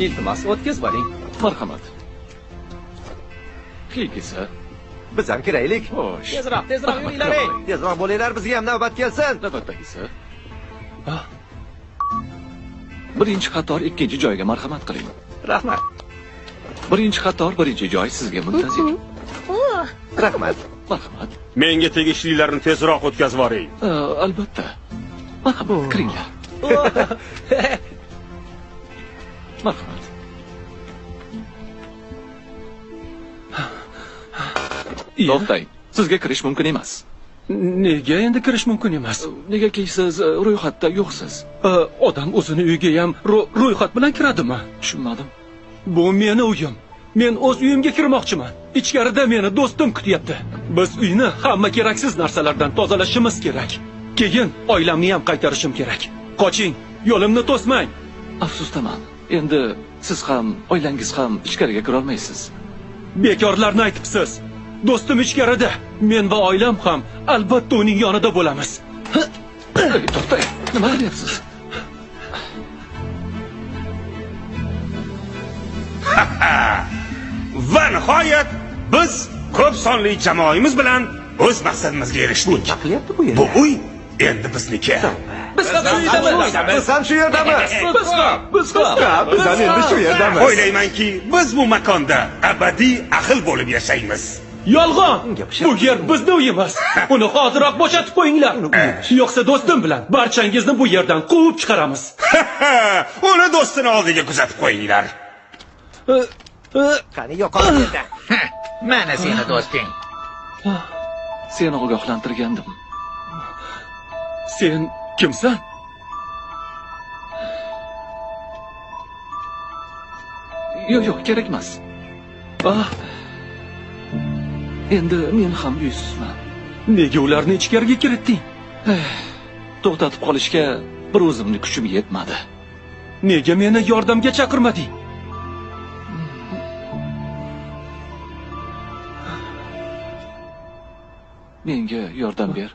Iltimos, o'tkiz boring. Marhamat. Keyin kelsa. Biz ham kiraylik. Xo'sh. Tezroq yuringlar. Tezroq bo'linglar, bizga ham navbat kelsin. Navbatdagisi. Birinchi qator ikkinchi joyga marhamat qiling. Rahmat. Birinchi qator birinchi joy sizga muntazir. Rahmat. Marhamat. Menga tegishlilarni tezroq o'tkazib yuboring. Albatta. Marhamat, kiringlar. Marhamat. To'xtang. Sizga kirish mumkin emas. Nega endi kirish mumkin emas? Negaki siz ro'yxatda yo'qsiz. Odam o'zini uyiga ham ro'yxat bilan kiradimi? Tushunmadim. Bu meni uyim. Men o'z uyimga kirmoqchiman. Ichkarida meni do'stim kutyapti. Biz uyni hamma keraksiz narsalardan tozalashimiz kerak. Keyin oilamni ham qaytarishim kerak. Qoching, yo'limni to'smang. Afsusdaman. Endi siz ham, oilangiz ham ichkariga kira olmaysiz. Bekorlarni aytibsiz. Do'stim ichkarida. Men va oilam ham albatta uning yonida bo'lamiz. To'xtang. Nima qilyapsiz? Va nihoyat biz ko'p sonli jamoamiz bilan o'z maqsadimizga erishdik. Bu uy endi bizniki. Biz ham shu yerdamiz. Biz ham shu yerdamiz. Biz Biz ham endi shu yerdamiz. O'ylaymanki, biz bu makonda abadiy ahil bo'lib yashaymiz. Yolg'on! Bu yer bizning uyimiz. Uni hoziroq bo'shatib qo'yinglar. Yo'qsa do'stim bilan barchangizni bu yerdan quvib chiqaramiz. Uni do'stini oldiga kuzatib qo'yinglar. Qani yo'qolib yerda. Mana seni do'sting. Seni ogohlantirgandim. Sen kimsan? Yo'q, kerak emas. Endi men ham uysizman. Nega ularni ichkariga kiritding? To'xtatib qolishga bir o'zimni kuchim yetmadi. Nega meni yordamga chaqirmading? Menga yordam ber.